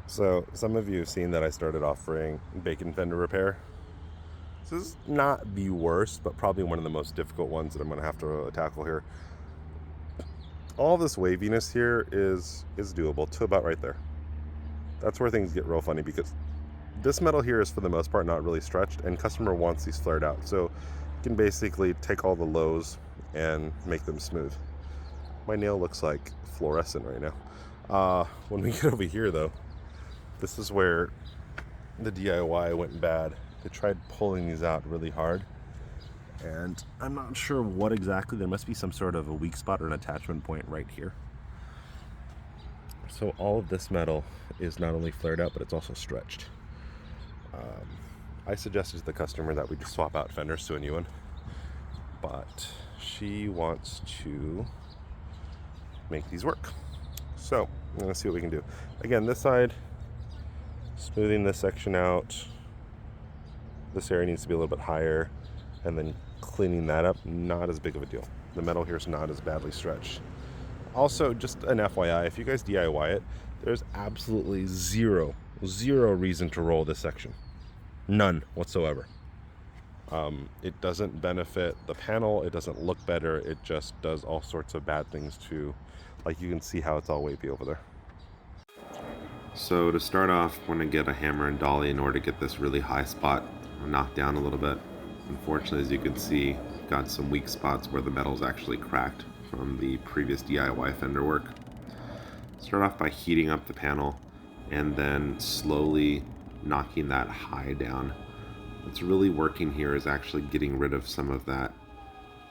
So some of you have seen that I started offering Bacon Fender repair. This is not the worst, but probably one of the most difficult ones that I'm going to have to tackle here. All this waviness here is doable to about right there. That's where things get real funny because this metal here is for the most part not really stretched, and customer wants these flared out. So you can basically take all the lows and make them smooth. My nail looks like fluorescent right now. When we get over here though, this is where the DIY went bad. They tried pulling these out really hard, and I'm not sure what exactly. There must be some sort of a weak spot or an attachment point right here. So all of this metal is not only flared out, but it's also stretched. I suggested to the customer that we just swap out fenders to a new one, but she wants to make these work. So I'm gonna see what we can do. Again, this side, smoothing this section out. This area needs to be a little bit higher, and then cleaning that up, not as big of a deal. The metal here is not as badly stretched. Also, just an FYI, if you guys DIY it, there's absolutely zero reason to roll this section. None whatsoever. It doesn't benefit the panel, it doesn't look better, it just does all sorts of bad things too. Like you can see how it's all wavy over there. So to start off, I'm going to get a hammer and dolly in order to get this really high spot knocked down a little bit. Unfortunately, as you can see, got some weak spots where the metal's actually cracked from the previous DIY fender work. Start off by heating up the panel and then slowly knocking that high down. What's really working here is actually getting rid of some of that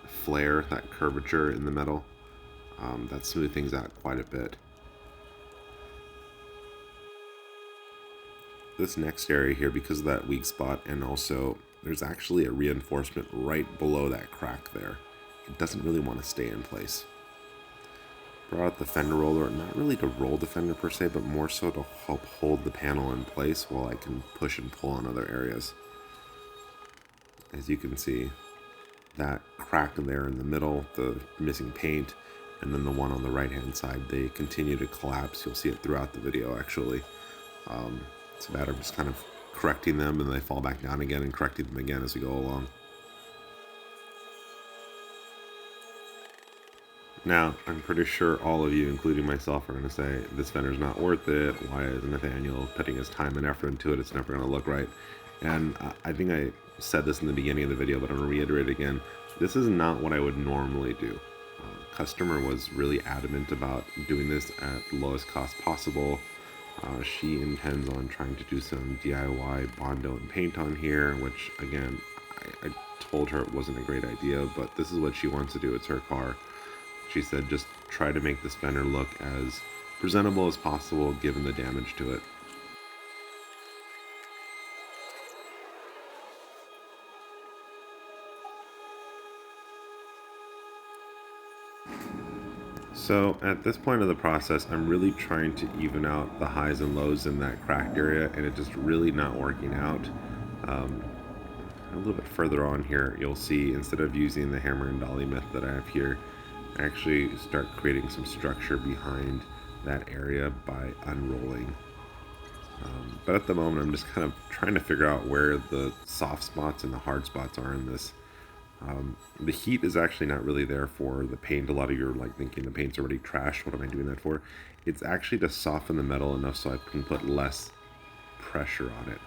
flare, that curvature in the metal. That smooths things out quite a bit. This next area here, because of that weak spot, and also there's actually a reinforcement right below that crack there. It doesn't really want to stay in place. Brought out the fender roller, not really to roll the fender per se, but more so to help hold the panel in place while I can push and pull on other areas. As you can see, that crack in there in the middle, the missing paint, and then the one on the right hand side, they continue to collapse. You'll see it throughout the video actually. It's a matter of just kind of correcting them, and they fall back down again and correcting them again as we go along. Now, I'm pretty sure all of you, including myself, are going to say, this fender's not worth it. Why is Nathaniel putting his time and effort into it? It's never going to look right. And I think I said this in the beginning of the video, but I'm going to reiterate again. This is not what I would normally do. Customer was really adamant about doing this at the lowest cost possible. She intends on trying to do some DIY Bondo and paint on here, which again, I told her it wasn't a great idea, but this is what she wants to do. It's her car. She said just try to make this fender look as presentable as possible given the damage to it. So at this point of the process, I'm really trying to even out the highs and lows in that cracked area, and it's just really not working out. A little bit further on here, you'll see instead of using the hammer and dolly method that I have here, I actually start creating some structure behind that area by unrolling. But at the moment, I'm just kind of trying to figure out where the soft spots and the hard spots are in this. The heat is actually not really there for the paint. A lot of you are like thinking the paint's already trashed. What am I doing that for? It's actually to soften the metal enough so I can put less pressure on it.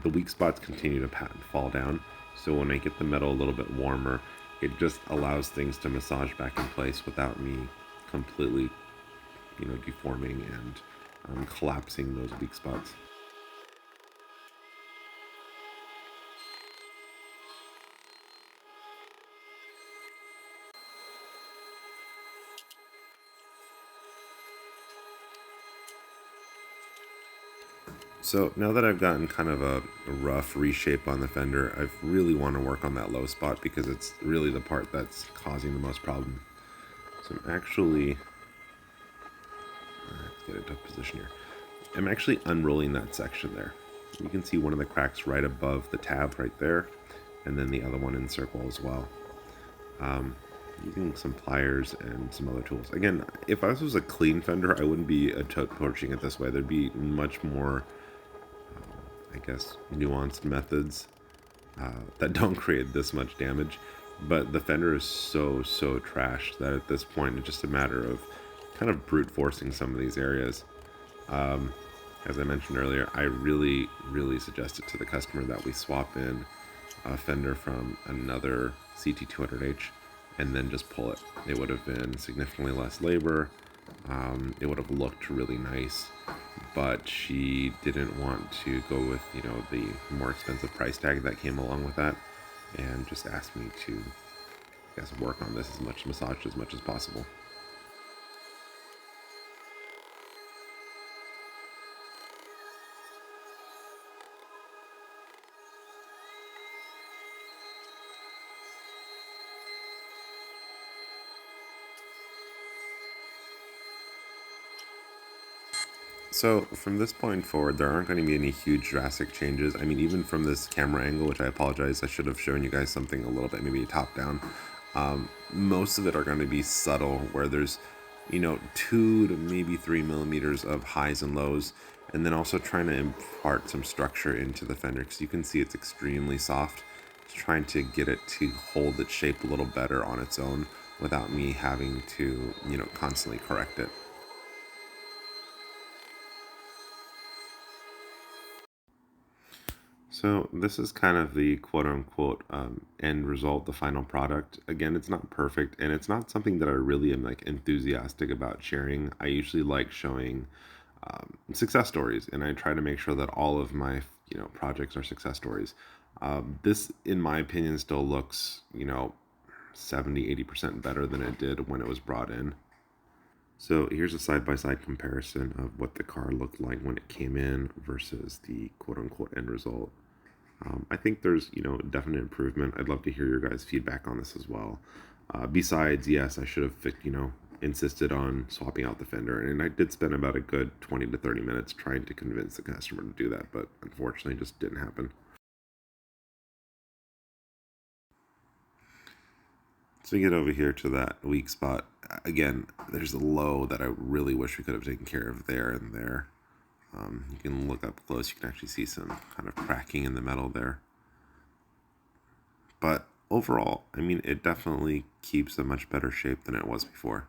The weak spots continue to fall down, so when I get the metal a little bit warmer, it just allows things to massage back in place without me completely, deforming and collapsing those weak spots. So now that I've gotten kind of a rough reshape on the fender, I really want to work on that low spot because it's really the part that's causing the most problem. So I'm actually, let's get into a position here. I'm actually unrolling that section there. You can see one of the cracks right above the tab right there, and then the other one in circle as well. using some pliers and some other tools. Again, if this was a clean fender, I wouldn't be approaching it this way. There'd be much more, I guess, nuanced methods that don't create this much damage. But the fender is so trashed that at this point it's just a matter of kind of brute forcing some of these areas. As I mentioned earlier, I really suggested to the customer that we swap in a fender from another CT200h and then just pull it. It would have been significantly less labor. It would have looked really nice, but she didn't want to go with, you know, the more expensive price tag that came along with that, and just asked me to, I guess, work on this massage as much as possible. So from this point forward, there aren't going to be any huge drastic changes. I mean, even from this camera angle, which I apologize, I should have shown you guys something a little bit, maybe top down. Most of it are going to be subtle, where there's, you know, 2 to maybe 3 millimeters of highs and lows, and then also trying to impart some structure into the fender, because you can see it's extremely soft. Just trying to get it to hold its shape a little better on its own without me having to, you know, constantly correct it. So this is kind of the quote-unquote end result, the final product. Again, it's not perfect, and it's not something that I really am like enthusiastic about sharing. I usually like showing success stories, and I try to make sure that all of my, you know, projects are success stories. This, in my opinion, still looks, you know, 70-80% better than it did when it was brought in. So here's a side-by-side comparison of what the car looked like when it came in versus the quote-unquote end result. I think there's, you know, definite improvement. I'd love to hear your guys' feedback on this as well. Besides, yes, I should have, you know, insisted on swapping out the fender, and I did spend about a good 20 to 30 minutes trying to convince the customer to do that, but unfortunately it just didn't happen. So you get over here to that weak spot. Again, there's a low that I really wish we could have taken care of there and there. You can look up close, you can actually see some kind of cracking in the metal there. But overall, I mean, it definitely keeps a much better shape than it was before.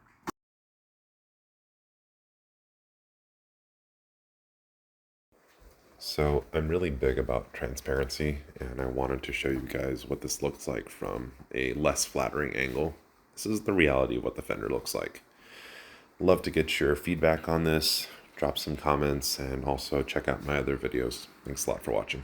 So I'm really big about transparency, and I wanted to show you guys what this looks like from a less flattering angle. This is the reality of what the fender looks like. Love to get your feedback on this. Drop some comments, and also check out my other videos. Thanks a lot for watching.